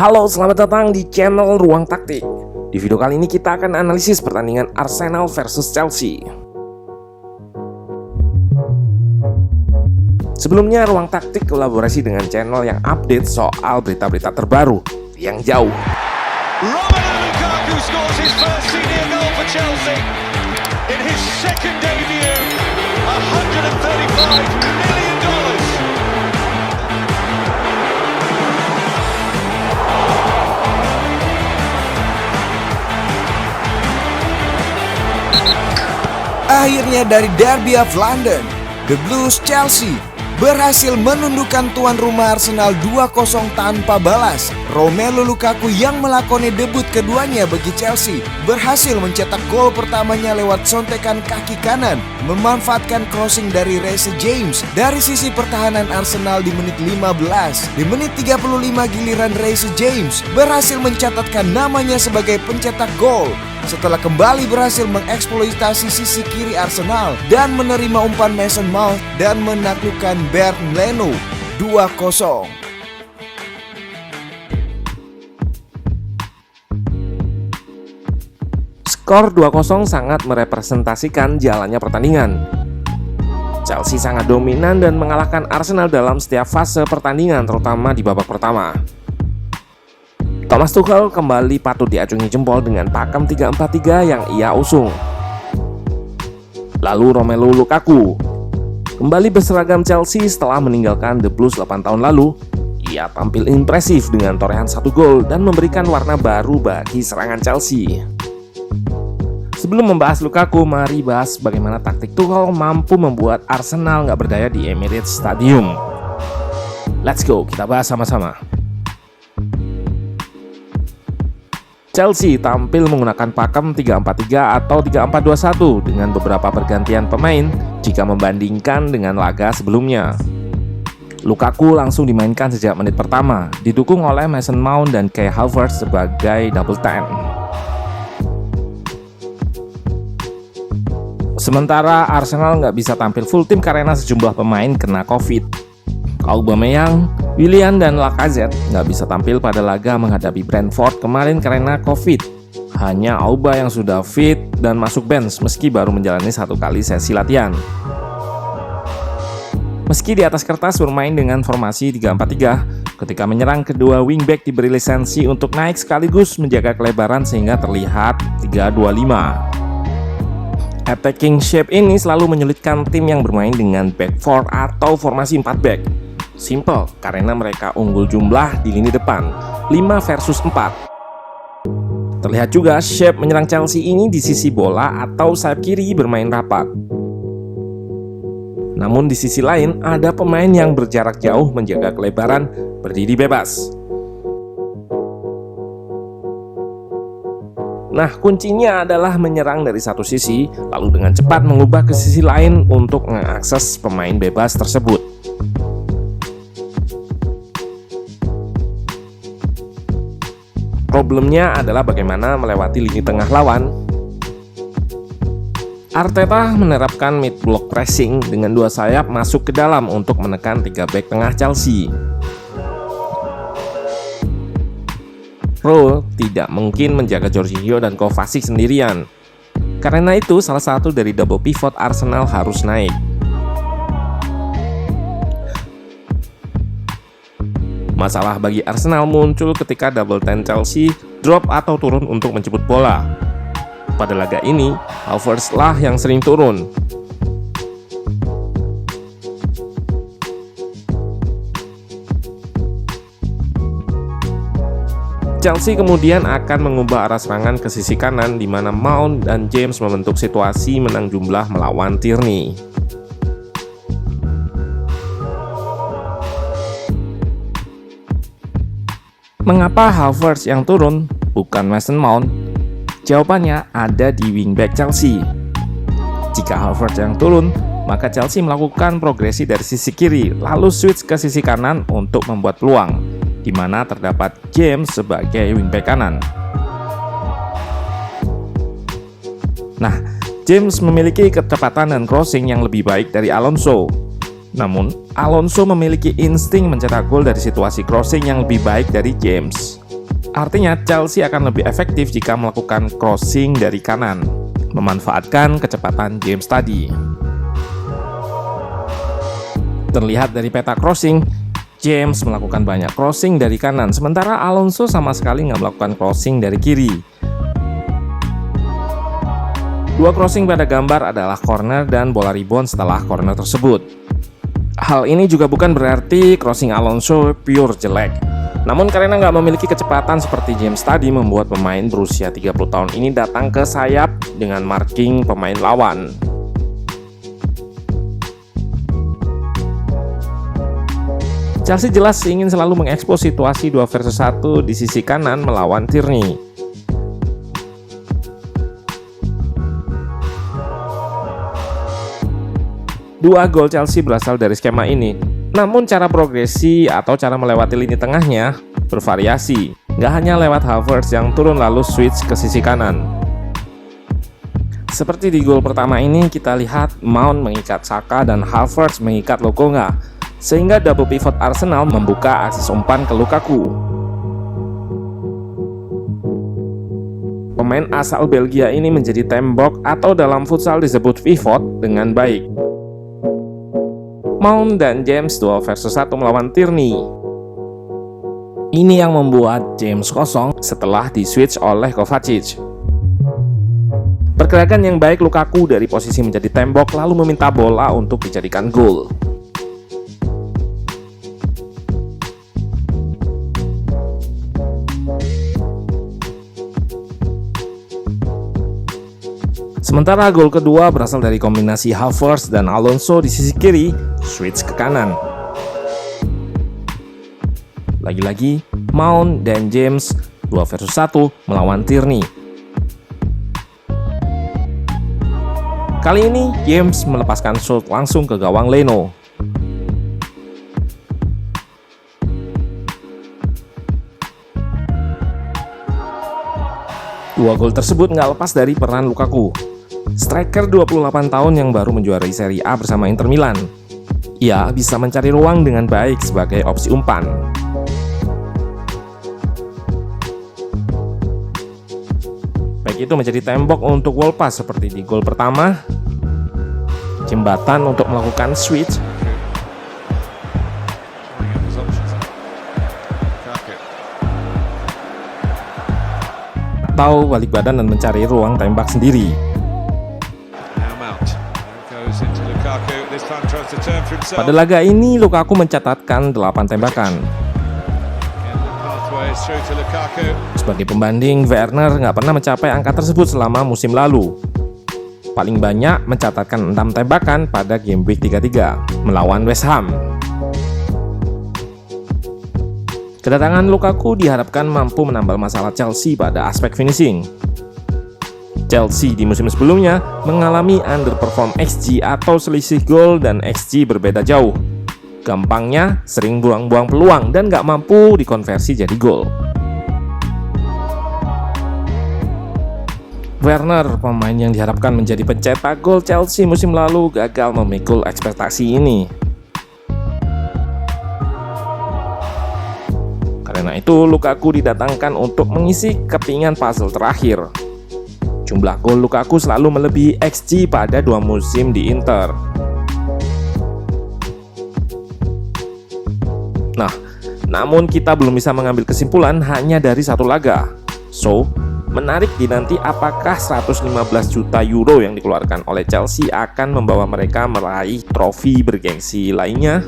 Halo, selamat datang di channel Ruang Taktik. Di video kali ini kita akan analisis pertandingan Arsenal versus Chelsea. Sebelumnya, Ruang Taktik kolaborasi dengan channel yang update soal berita-berita terbaru yang jauh. Romelu Lukaku scores his first senior goal for Chelsea in his second debut. $135 million. Akhirnya dari Derby of London, The Blues Chelsea berhasil menundukkan tuan rumah Arsenal 2-0 tanpa balas. Romelu Lukaku yang melakoni debut keduanya bagi Chelsea berhasil mencetak gol pertamanya lewat sontekan kaki kanan, memanfaatkan crossing dari Reece James dari sisi pertahanan Arsenal di menit 15. Di menit 35 giliran Reece James berhasil mencatatkan namanya sebagai pencetak gol setelah kembali berhasil mengeksploitasi sisi kiri Arsenal dan menerima umpan Mason Mount dan menaklukkan Bernd Leno 2-0. Skor 2-0 sangat merepresentasikan jalannya pertandingan. Chelsea sangat dominan dan mengalahkan Arsenal dalam setiap fase pertandingan, terutama di babak pertama. Thomas Tuchel kembali patut diacungi jempol dengan pakem 3-4-3 yang ia usung. Lalu Romelu Lukaku kembali berseragam Chelsea setelah meninggalkan The Blues 8 tahun lalu. Ia tampil impresif dengan torehan 1 gol dan memberikan warna baru bagi serangan Chelsea. Sebelum membahas Lukaku, mari bahas bagaimana taktik Tuchel mampu membuat Arsenal nggak berdaya di Emirates Stadium. Let's go, kita bahas sama-sama. Chelsea tampil menggunakan pakem 3-4-3 atau 3-4-2-1 dengan beberapa pergantian pemain jika membandingkan dengan laga sebelumnya. Lukaku langsung dimainkan sejak menit pertama, didukung oleh Mason Mount dan Kai Havertz sebagai double 10. Sementara Arsenal nggak bisa tampil full tim karena sejumlah pemain kena COVID. Aubameyang, Willian, dan Lacazette nggak bisa tampil pada laga menghadapi Brentford kemarin karena COVID. Hanya Auba yang sudah fit dan masuk bench meski baru menjalani 1 kali sesi latihan. Meski di atas kertas bermain dengan formasi 3-4-3, ketika menyerang kedua wingback diberi lisensi untuk naik sekaligus menjaga kelebaran sehingga terlihat 3-2-5. Attacking shape ini selalu menyulitkan tim yang bermain dengan back 4 atau formasi 4 back. Simple, karena mereka unggul jumlah di lini depan, 5 versus 4. Terlihat juga shape menyerang Chelsea ini di sisi bola atau sayap kiri bermain rapat. Namun di sisi lain, ada pemain yang berjarak jauh menjaga kelebaran, berdiri bebas. Nah, kuncinya adalah menyerang dari satu sisi, lalu dengan cepat mengubah ke sisi lain untuk mengakses pemain bebas tersebut. Problemnya adalah bagaimana melewati lini tengah lawan. Arteta menerapkan mid block pressing dengan 2 sayap masuk ke dalam untuk menekan 3 back tengah Chelsea. Pro tidak mungkin menjaga Jorginho dan Kovacic sendirian. Karena itu, salah satu dari double pivot Arsenal harus naik. Masalah bagi Arsenal muncul ketika double 10 Chelsea drop atau turun untuk menjemput bola. Pada laga ini, Havertz lah yang sering turun. Chelsea kemudian akan mengubah arah serangan ke sisi kanan di mana Mount dan James membentuk situasi menang jumlah melawan Tierney. Mengapa Havertz yang turun, bukan Mason Mount? Jawabannya ada di wingback Chelsea. Jika Havertz yang turun, maka Chelsea melakukan progresi dari sisi kiri, lalu switch ke sisi kanan untuk membuat peluang, di mana terdapat James sebagai wingback kanan. Nah, James memiliki kecepatan dan crossing yang lebih baik dari Alonso. Namun, Alonso memiliki insting mencetak gol dari situasi crossing yang lebih baik dari James. Artinya Chelsea akan lebih efektif jika melakukan crossing dari kanan, memanfaatkan kecepatan James tadi. Terlihat dari peta crossing, James melakukan banyak crossing dari kanan, sementara Alonso sama sekali nggak melakukan crossing dari kiri. Dua crossing pada gambar adalah corner dan bola rebound setelah corner tersebut. Hal ini juga bukan berarti crossing Alonso pure jelek. Namun karena nggak memiliki kecepatan seperti James tadi, membuat pemain berusia 30 tahun ini datang ke sayap dengan marking pemain lawan. Chelsea jelas ingin selalu mengekspos situasi 2 versus 1 di sisi kanan melawan Tierney. Dua gol Chelsea berasal dari skema ini. Namun cara progresi atau cara melewati lini tengahnya bervariasi. Nggak hanya lewat Havertz yang turun lalu switch ke sisi kanan. Seperti di gol pertama ini, kita lihat Mount mengikat Saka dan Havertz mengikat Lokonga, sehingga double pivot Arsenal membuka akses umpan ke Lukaku. Pemain asal Belgia ini menjadi tembok atau dalam futsal disebut pivot dengan baik. Mount dan James 2 versus 1 melawan Tierney. Ini yang membuat James kosong setelah di-switch oleh Kovacic. Pergerakan yang baik Lukaku dari posisi menjadi tembok lalu meminta bola untuk dijadikan gol. Sementara gol kedua berasal dari kombinasi Havertz dan Alonso di sisi kiri, switch ke kanan. Lagi-lagi, Mount dan James 2 versus 1 melawan Tierney. Kali ini, James melepaskan shot langsung ke gawang Leno. Dua gol tersebut nggak lepas dari peran Lukaku. Striker 28 tahun yang baru menjuarai Serie A bersama Inter Milan. Ia bisa mencari ruang dengan baik sebagai opsi umpan. Baik itu menjadi tembok untuk wall pass seperti di gol pertama, jembatan untuk melakukan switch, atau balik badan dan mencari ruang tembak sendiri. Pada laga ini, Lukaku mencatatkan 8 tembakan. Sebagai pembanding, Werner nggak pernah mencapai angka tersebut selama musim lalu. Paling banyak mencatatkan 6 tembakan pada game week 33 melawan West Ham. Kedatangan Lukaku diharapkan mampu menambal masalah Chelsea pada aspek finishing. Chelsea di musim sebelumnya mengalami underperform XG atau selisih gol dan XG berbeda jauh. Gampangnya sering buang-buang peluang dan gak mampu dikonversi jadi gol. Werner, pemain yang diharapkan menjadi pencetak gol Chelsea musim lalu, gagal memikul ekspektasi ini. Karena itu, Lukaku didatangkan untuk mengisi kepingan puzzle terakhir. Jumlah gol Lukaku selalu melebihi XG pada 2 musim di Inter. Nah, namun kita belum bisa mengambil kesimpulan hanya dari satu laga. So, menarik dinanti apakah 115 juta euro yang dikeluarkan oleh Chelsea akan membawa mereka meraih trofi bergengsi lainnya.